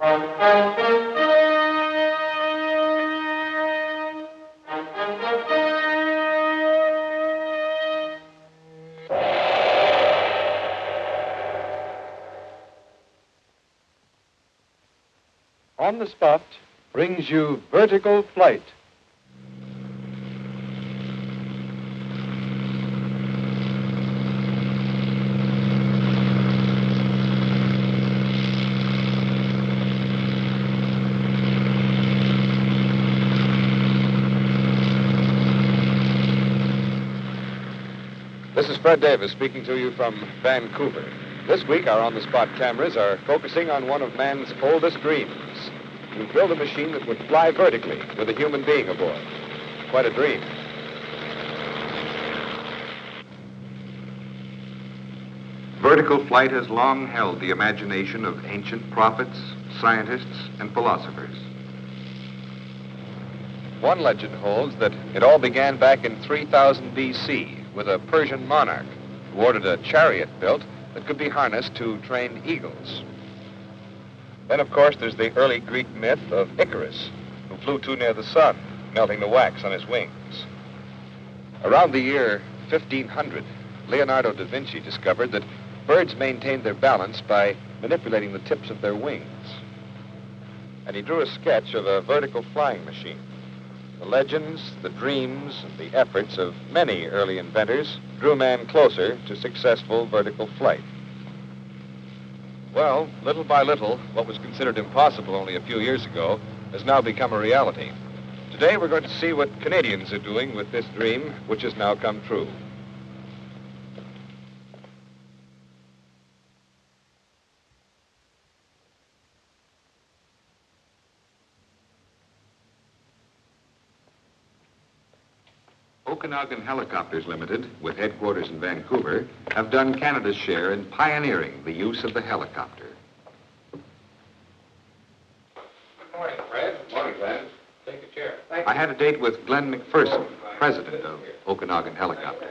On the Spot brings you Vertical Flight. This is Fred Davis speaking to you from Vancouver. This week, our on-the-spot cameras are focusing on one of man's oldest dreams, to build a machine that would fly vertically with a human being aboard. Quite a dream. Vertical flight has long held the imagination of ancient prophets, scientists, and philosophers. One legend holds that it all began back in 3000 B.C. with a Persian monarch who ordered a chariot built that could be harnessed to train eagles. Then, of course, there's the early Greek myth of Icarus, who flew too near the sun, melting the wax on his wings. Around the year 1500, Leonardo da Vinci discovered that birds maintained their balance by manipulating the tips of their wings. And he drew a sketch of a vertical flying machine. The legends, the dreams, and the efforts of many early inventors drew man closer to successful vertical flight. Well, little by little, what was considered impossible only a few years ago has now become a reality. Today, we're going to see what Canadians are doing with this dream, which has now come true. Okanagan Helicopters Limited, with headquarters in Vancouver, have done Canada's share in pioneering the use of the helicopter. Good morning, Fred. Good morning, Glenn. Take a chair. I had a date with Glenn McPherson, president of Okanagan Helicopter.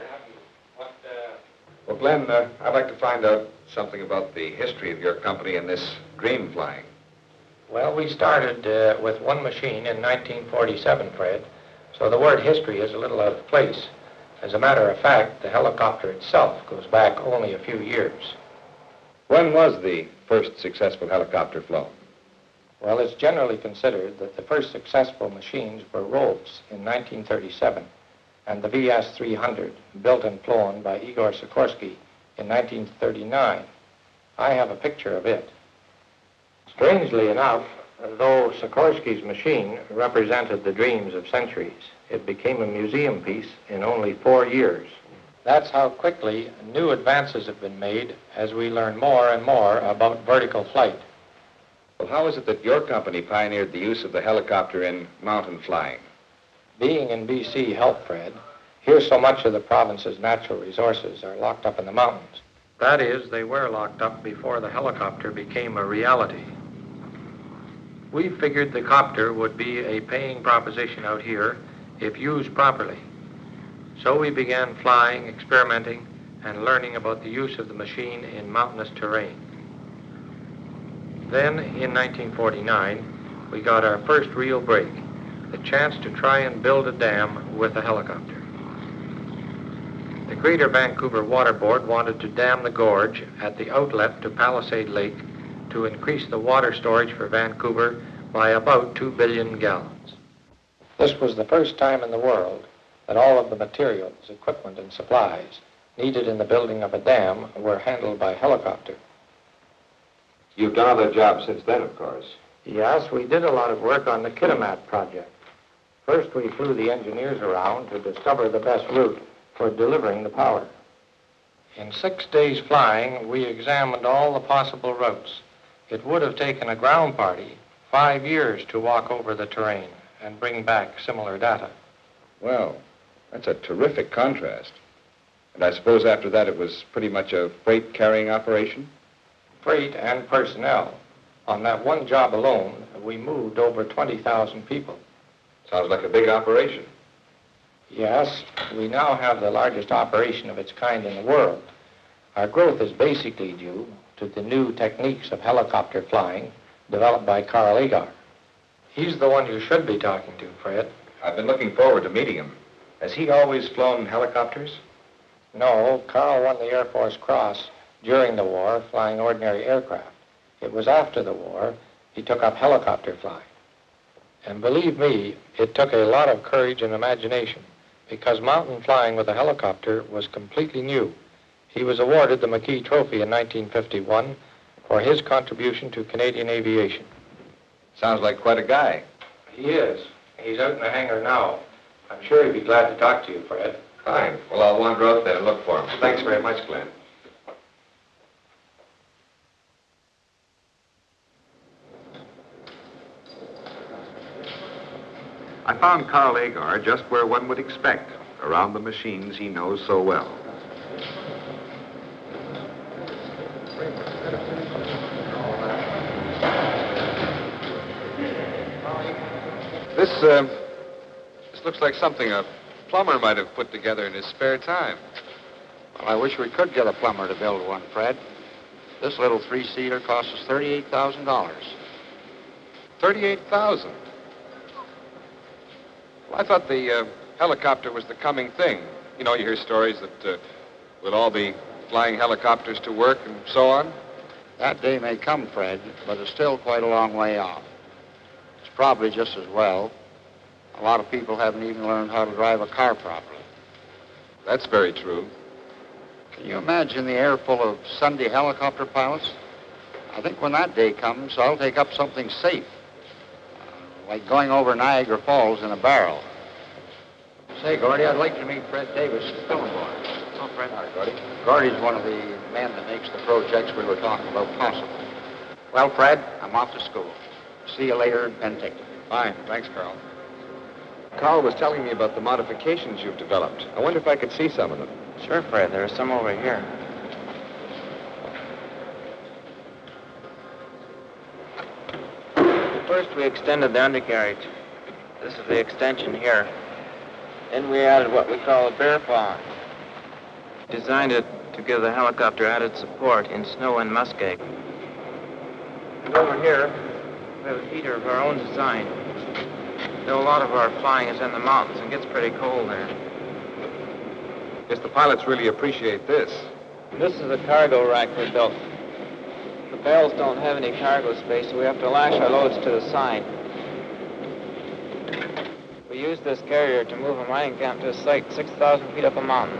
Well, Glenn, I'd like to find out something about the history of your company and this dream flying. Well, we started with one machine in 1947, Fred. So the word history is a little out of place. As a matter of fact, the helicopter itself goes back only a few years. When was the first successful helicopter flown? Well, it's generally considered that the first successful machines were Rolfs in 1937 and the VS-300, built and flown by Igor Sikorsky in 1939. I have a picture of it. Strangely enough, though Sikorsky's machine represented the dreams of centuries, it became a museum piece in only 4 years. That's how quickly new advances have been made as we learn more and more about vertical flight. Well, how is it that your company pioneered the use of the helicopter in mountain flying? Being in BC helped, Fred. Here so much of the province's natural resources are locked up in the mountains. That is, they were locked up before the helicopter became a reality. We figured the copter would be a paying proposition out here if used properly. So we began flying, experimenting, and learning about the use of the machine in mountainous terrain. Then, in 1949, we got our first real break, the chance to try and build a dam with a helicopter. The Greater Vancouver Water Board wanted to dam the gorge at the outlet to Palisade Lake to increase the water storage for Vancouver by about 2 billion gallons. This was the first time in the world that all of the materials, equipment, and supplies needed in the building of a dam were handled by helicopter. You've done other jobs since then, of course. Yes, we did a lot of work on the Kitimat project. First, we flew the engineers around to discover the best route for delivering the power. In 6 days flying, we examined all the possible routes. It would have taken a ground party 5 years to walk over the terrain and bring back similar data. Well, that's a terrific contrast. And I suppose after that it was pretty much a freight carrying operation? Freight and personnel. On that one job alone, we moved over 20,000 people. Sounds like a big operation. Yes, we now have the largest operation of its kind in the world. Our growth is basically due to the new techniques of helicopter flying developed by Carl Egar. He's the one you should be talking to, Fred. I've been looking forward to meeting him. Has he always flown helicopters? No, Carl won the Air Force Cross during the war flying ordinary aircraft. It was after the war he took up helicopter flying. And believe me, it took a lot of courage and imagination because mountain flying with a helicopter was completely new. He was awarded the McKee Trophy in 1951 for his contribution to Canadian aviation. Sounds like quite a guy. He is. He's out in the hangar now. I'm sure he'd be glad to talk to you, Fred. Fine. Well, I'll wander out there and look for him. Thanks very much, Glenn. I found Carl Agar just where one would expect, around the machines he knows so well. This looks like something a plumber might have put together in his spare time. Well, I wish we could get a plumber to build one, Fred. This little three-seater costs us $38,000. $38,000? Well, I thought the helicopter was the coming thing. You know, you hear stories that we'll all be flying helicopters to work and so on. That day may come, Fred, but it's still quite a long way off. It's probably just as well. A lot of people haven't even learned how to drive a car properly. That's very true. Can you imagine the air full of Sunday helicopter pilots? I think when that day comes, I'll take up something safe, like going over Niagara Falls in a barrel. Say, Gordy, I'd like to meet Fred Davis, film boy. Oh, Fred. Hi, Gordy. Gordy's one of the men that makes the projects we were talking about possible. Well, Fred, I'm off to school. See you later in Penticton. Fine. Thanks, Carl. Carl was telling me about the modifications you've developed. I wonder if I could see some of them. Sure, Fred. There are some over here. First, we extended the undercarriage. This is the extension here. Then we added what we call a bear paw. Designed it to give the helicopter added support in snow and muskeg. And over here, we have a heater of our own design. Though a lot of our flying is in the mountains and gets pretty cold there. Guess the pilots really appreciate this. This is a cargo rack we built. The bells don't have any cargo space, so we have to lash our loads to the side. We use this carrier to move a mining camp to a site 6,000 feet up a mountain.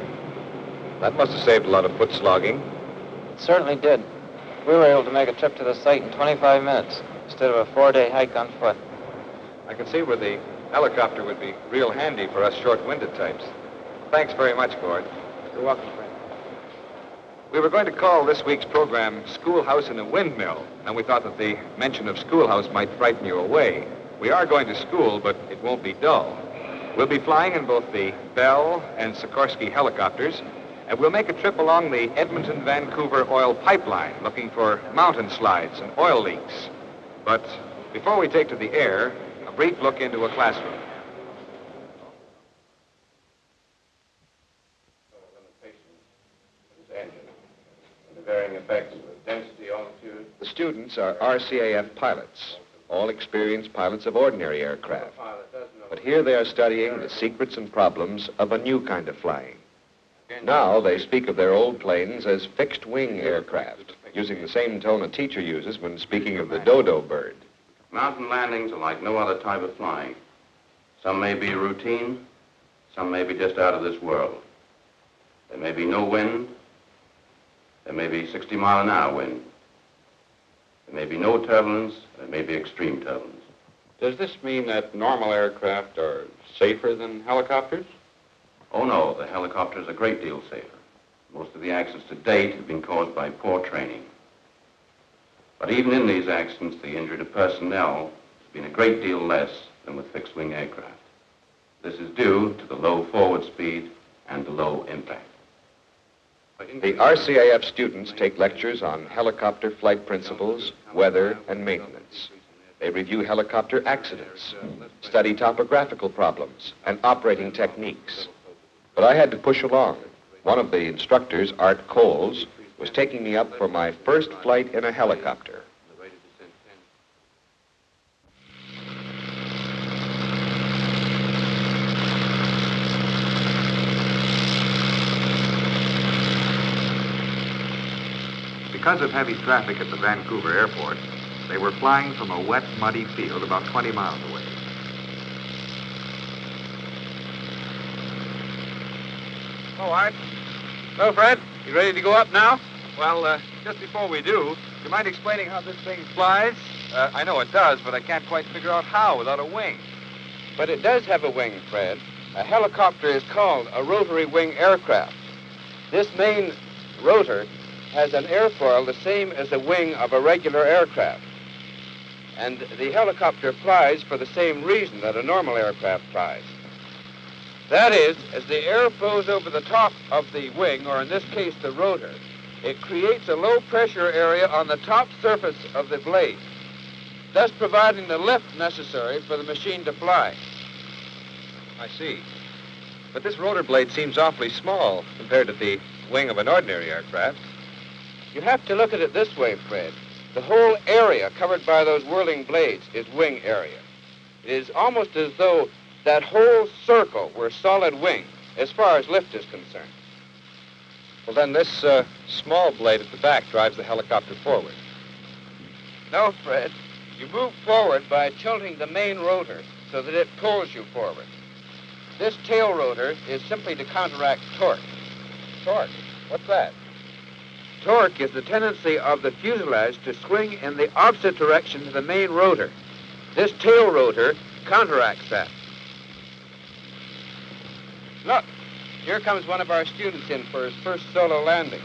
That must have saved a lot of foot slogging. It certainly did. We were able to make a trip to the site in 25 minutes instead of a 4-day hike on foot. I can see where the helicopter would be real handy for us short-winded types. Thanks very much, Gord. You're welcome, Fred. We were going to call this week's program Schoolhouse in a Windmill, and we thought that the mention of schoolhouse might frighten you away. We are going to school, but it won't be dull. We'll be flying in both the Bell and Sikorsky helicopters, and we'll make a trip along the Edmonton-Vancouver oil pipeline, looking for mountain slides and oil leaks. But before we take to the air, a brief look into a classroom. Varying effects with density, altitude. The students are RCAF pilots, all experienced pilots of ordinary aircraft. But here they are studying the secrets and problems of a new kind of flying. Now they speak of their old planes as fixed-wing aircraft, using the same tone a teacher uses when speaking of the dodo bird. Mountain landings are like no other type of flying. Some may be routine, some may be just out of this world. There may be no wind. There may be 60-mile-an-hour wind. There may be no turbulence. There may be extreme turbulence. Does this mean that normal aircraft are safer than helicopters? Oh, no, the helicopter is a great deal safer. Most of the accidents to date have been caused by poor training. But even in these accidents, the injury to personnel has been a great deal less than with fixed-wing aircraft. This is due to the low forward speed and the low impact. The RCAF students take lectures on helicopter flight principles, weather, and maintenance. They review helicopter accidents, study topographical problems, and operating techniques. But I had to push along. One of the instructors, Art Coles, was taking me up for my first flight in a helicopter. Because of heavy traffic at the Vancouver airport, they were flying from a wet, muddy field about 20 miles away. Oh, Art. Hello, Fred. You ready to go up now? Well, just before we do, do you mind explaining how this thing flies? I know it does, but I can't quite figure out how without a wing. But it does have a wing, Fred. A helicopter is called a rotary wing aircraft. This main rotor has an airfoil the same as the wing of a regular aircraft. And the helicopter flies for the same reason that a normal aircraft flies. That is, as the air flows over the top of the wing, or in this case the rotor, it creates a low-pressure area on the top surface of the blade, thus providing the lift necessary for the machine to fly. I see. But this rotor blade seems awfully small compared to the wing of an ordinary aircraft. You have to look at it this way, Fred. The whole area covered by those whirling blades is wing area. It is almost as though that whole circle were solid wing, as far as lift is concerned. Well, then this small blade at the back drives the helicopter forward. No, Fred. You move forward by tilting the main rotor so that it pulls you forward. This tail rotor is simply to counteract torque. Torque? What's that? Torque is the tendency of the fuselage to swing in the opposite direction to the main rotor. This tail rotor counteracts that. Look, here comes one of our students in for his first solo landing.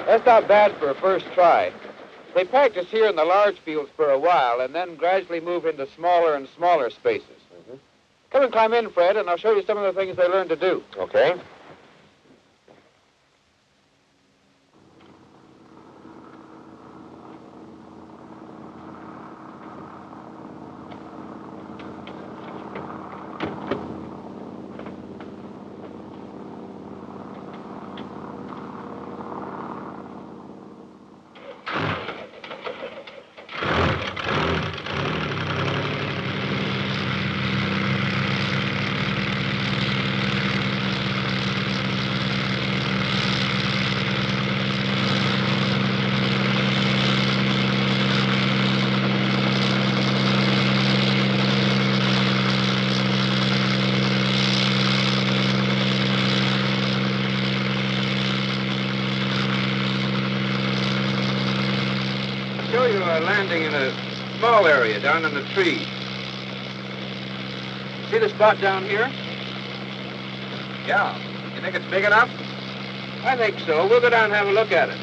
That's not bad for a first try. They practice here in the large fields for a while and then gradually move into smaller and smaller spaces. Mm-hmm. Come and climb in, Fred, and I'll show you some of the things they learn to do. Okay. Show you landing in a small area down in the trees. See the spot down here? Yeah. You think it's big enough? I think so. We'll go down and have a look at it.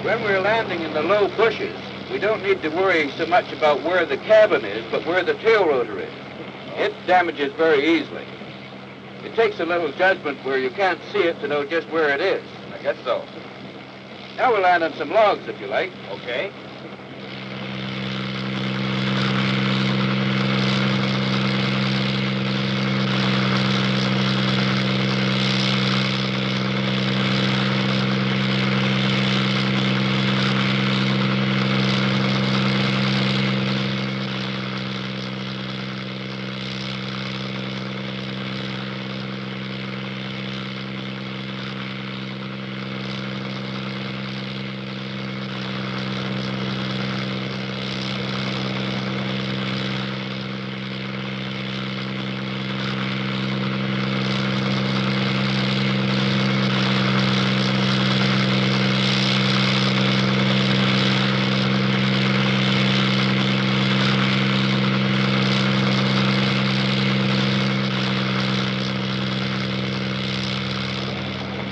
When we're landing in the low bushes, we don't need to worry so much about where the cabin is, but where the tail rotor is. It damages very easily. It takes a little judgment where you can't see it to know just where it is. I guess so. Now we'll land on some logs, if you like. Okay.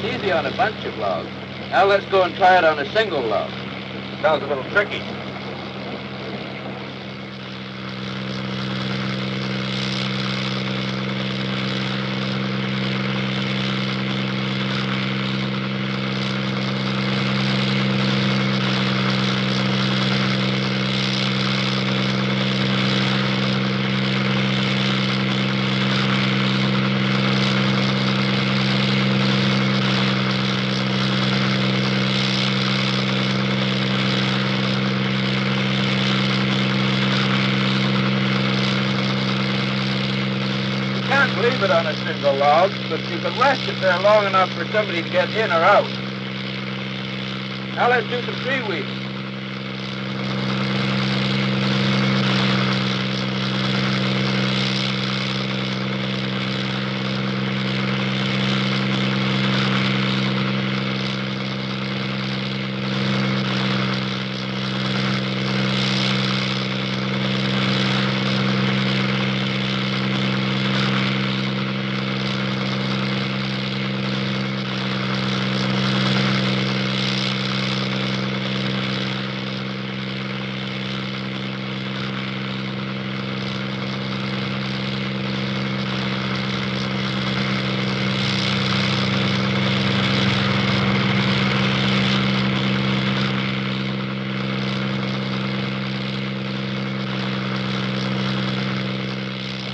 It's easy on a bunch of logs. Now let's go and try it on a single log. Sounds a little tricky. Leave it on a single log, but you can rest it there long enough for somebody to get in or out. Now let's do some tree weeding.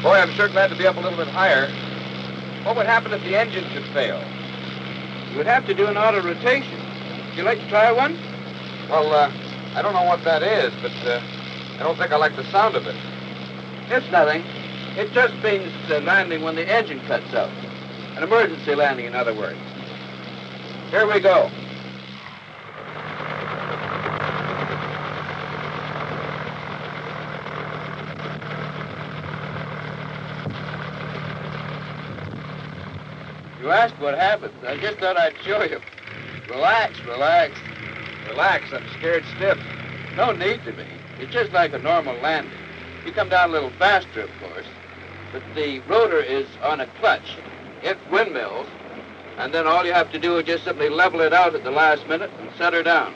Boy, I'm sure glad to be up a little bit higher. What would happen if the engine should fail? You would have to do an auto rotation. Would you like to try one? Well, I don't know what that is, but I don't think I like the sound of it. It's nothing. It just means landing when the engine cuts out. An emergency landing, in other words. Here we go. You asked what happened. I just thought I'd show you. Relax, relax. Relax, I'm scared stiff. No need to be. It's just like a normal landing. You come down a little faster, of course, but the rotor is on a clutch. It windmills, and then all you have to do is just simply level it out at the last minute and set her down.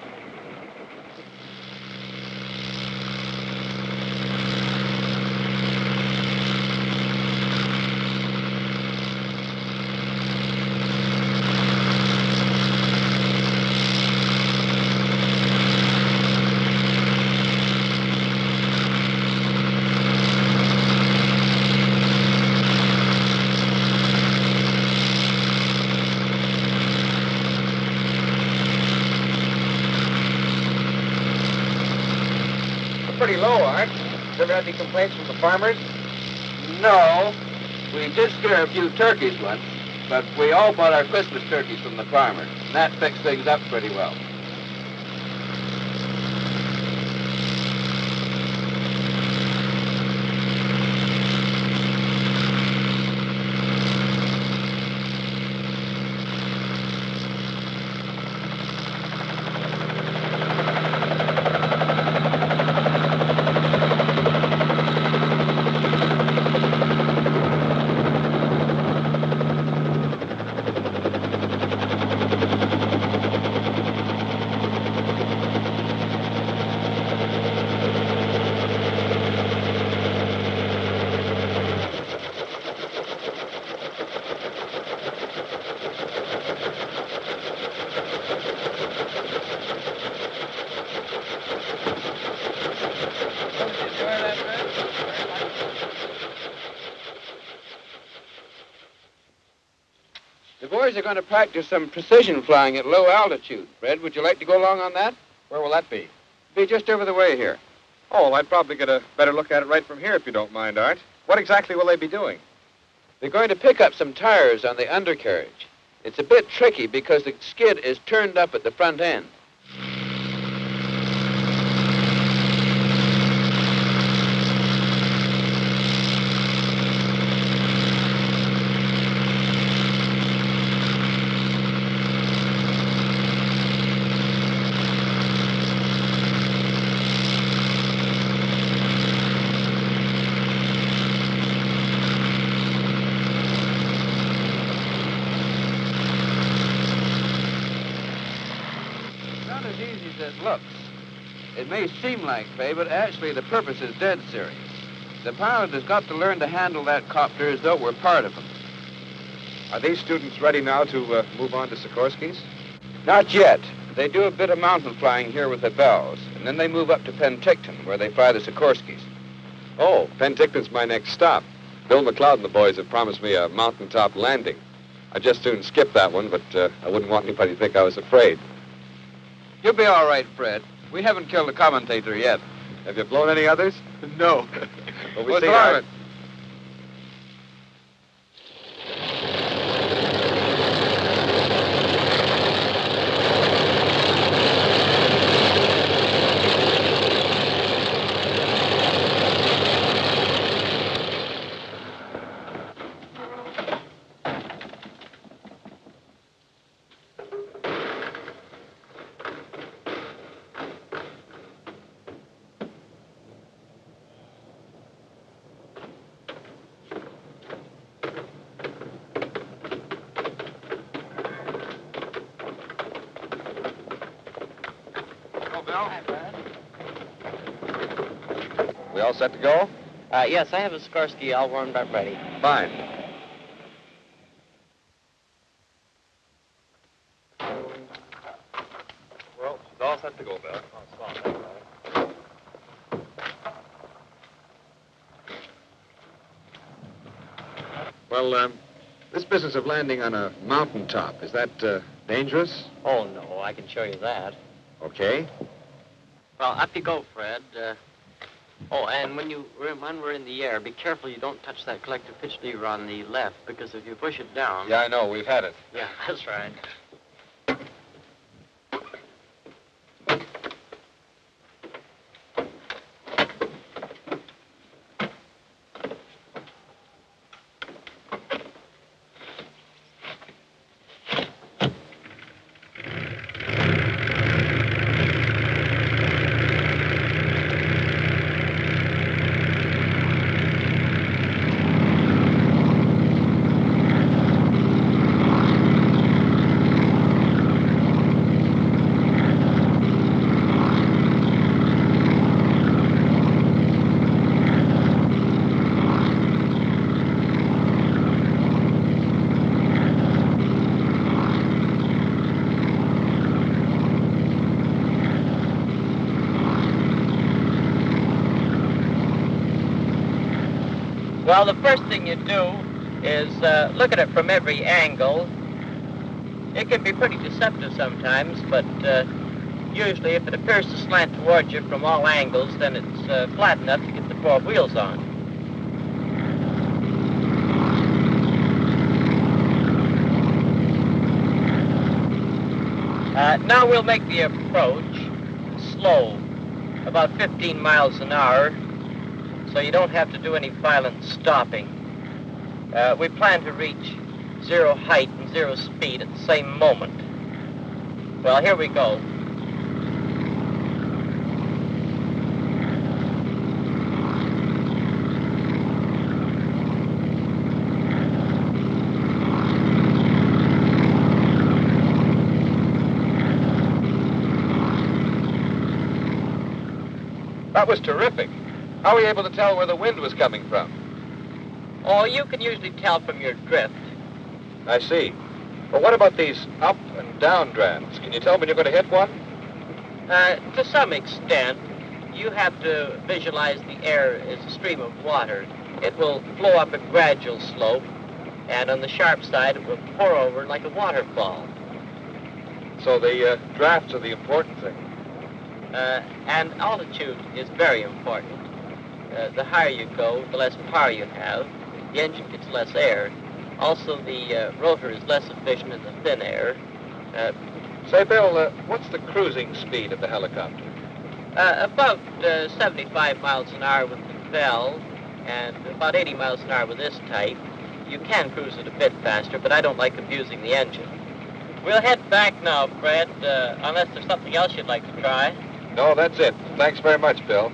Pretty low, Art. You ever had any complaints from the farmers? No. We did scare a few turkeys once, but we all bought our Christmas turkeys from the farmer, and that fixed things up pretty well. The boys are going to practice some precision flying at low altitude. Fred, would you like to go along on that? Where will that be? Be just over the way here. Oh, well, I'd probably get a better look at it right from here if you don't mind, Art. What exactly will they be doing? They're going to pick up some tires on the undercarriage. It's a bit tricky because the skid is turned up at the front end. it looks. It may seem like play, but actually the purpose is dead serious. The pilot has got to learn to handle that copter as though we're part of him. Are these students ready now to move on to Sikorsky's? Not yet. They do a bit of mountain flying here with the Bells, and then they move up to Penticton, where they fly the Sikorsky's. Oh, Penticton's my next stop. Bill McLeod and the boys have promised me a mountaintop landing. I'd just soon skip that one, but I wouldn't want anybody to think I was afraid. You'll be all right, Fred. We haven't killed a commentator yet. Have you blown any others? No. Well, we What's see the how... limit? We all set to go? Yes, I have a Sikorsky all warmed up ready. Fine. Well, it's all set to go, Bill. Well, this business of landing on a mountaintop, is that dangerous? Oh, no, I can show you that. Okay. Well, up you go, Fred. Oh, and when we're in the air, be careful you don't touch that collective pitch lever on the left, because if you push it down... Yeah, I know. We've had it. Yeah, that's right. Well, the first thing you do is look at it from every angle. It can be pretty deceptive sometimes, but usually if it appears to slant towards you from all angles, then it's flat enough to get the four wheels on. Now we'll make the approach slow, about 15 miles an hour, so you don't have to do any violent stopping. We plan to reach 0 height and 0 speed at the same moment. Well, here we go. That was terrific. How were you able to tell where the wind was coming from? Oh, you can usually tell from your drift. I see. But what about these up and down drafts? Can you tell when you're going to hit one? To some extent, you have to visualize the air as a stream of water. It will flow up a gradual slope, and on the sharp side, it will pour over like a waterfall. So the drafts are the important thing. And altitude is very important. The higher you go, the less power you have. The engine gets less air. Also, the rotor is less efficient in the thin air. Say, Bill, what's the cruising speed of the helicopter? About 75 miles an hour with the Bell, and about 80 miles an hour with this type. You can cruise it a bit faster, but I don't like abusing the engine. We'll head back now, Fred, unless there's something else you'd like to try. No, that's it. Thanks very much, Bill.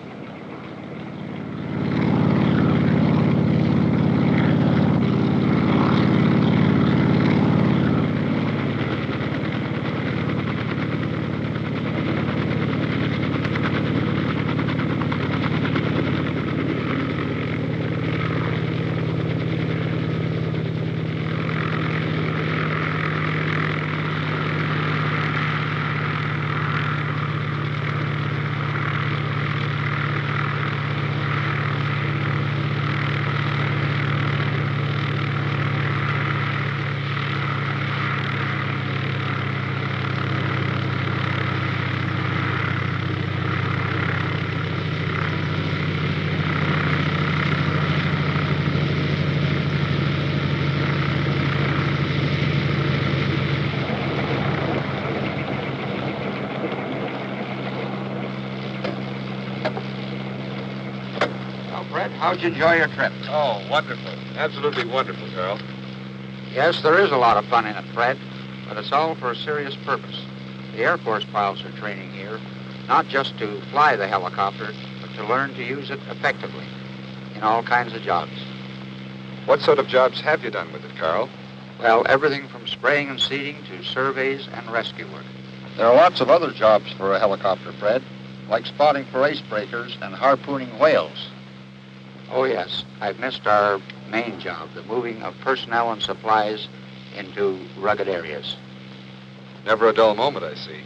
How'd you enjoy your trip? Oh, wonderful. Absolutely wonderful, Carl. Yes, there is a lot of fun in it, Fred, but it's all for a serious purpose. The Air Force pilots are training here, not just to fly the helicopter, but to learn to use it effectively in all kinds of jobs. What sort of jobs have you done with it, Carl? Well, everything from spraying and seeding to surveys and rescue work. There are lots of other jobs for a helicopter, Fred, like spotting for icebreakers and harpooning whales. Oh, yes. I've missed our main job, the moving of personnel and supplies into rugged areas. Never a dull moment, I see.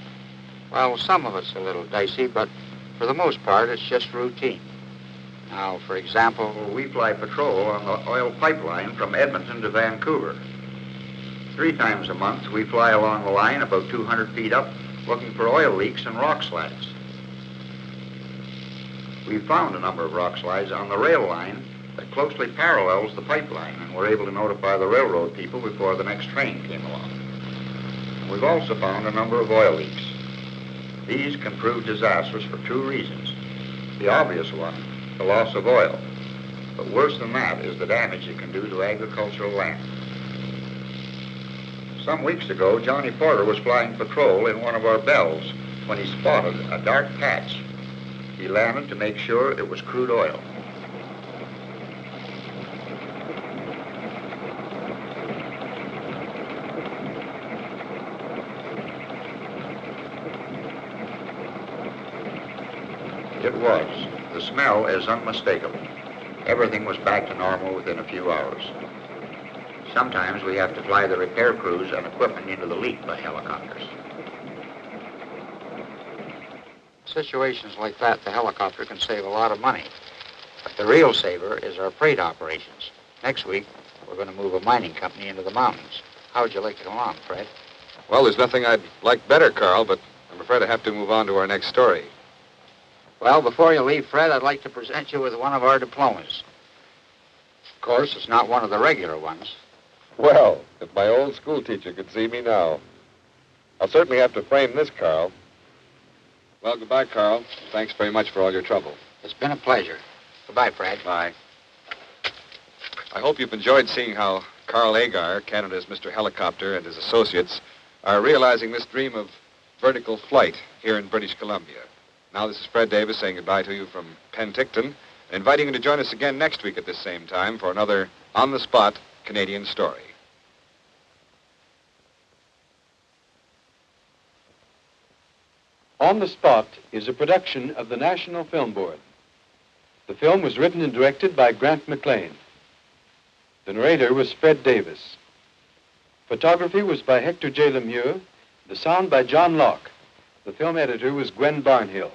Well, some of it's a little dicey, but for the most part, it's just routine. Now, for example, We fly patrol on the oil pipeline from Edmonton to Vancouver. 3 times a month, we fly along the line about 200 feet up, looking for oil leaks and rock slides. We found a number of rock slides on the rail line that closely parallels the pipeline, and were able to notify the railroad people before the next train came along. We've also found a number of oil leaks. These can prove disastrous for 2 reasons. The obvious one, the loss of oil. But worse than that is the damage it can do to agricultural land. Some weeks ago, Johnny Porter was flying patrol in one of our bells when he spotted a dark patch. He landed to make sure it was crude oil. It was. The smell is unmistakable. Everything was back to normal within a few hours. Sometimes we have to fly the repair crews and equipment into the leak by helicopters. Situations like that, the helicopter can save a lot of money. But the real saver is our freight operations. Next week, we're going to move a mining company into the mountains. How would you like to come along, Fred? Well, there's nothing I'd like better, Carl, but I'm afraid I have to move on to our next story. Well, before you leave, Fred, I'd like to present you with one of our diplomas. Of course, it's not one of the regular ones. Well, if my old school teacher could see me now. I'll certainly have to frame this, Carl. Well, goodbye, Carl. Thanks very much for all your trouble. It's been a pleasure. Goodbye, Fred. Bye. I hope you've enjoyed seeing how Carl Agar, Canada's Mr. Helicopter, and his associates are realizing this dream of vertical flight here in British Columbia. Now, this is Fred Davis saying goodbye to you from Penticton, inviting you to join us again next week at this same time for another on-the-spot Canadian story. On the Spot is a production of the National Film Board. The film was written and directed by Grant McLean. The narrator was Fred Davis. Photography was by Hector J. Lemieux. The sound by John Locke. The film editor was Gwen Barnhill.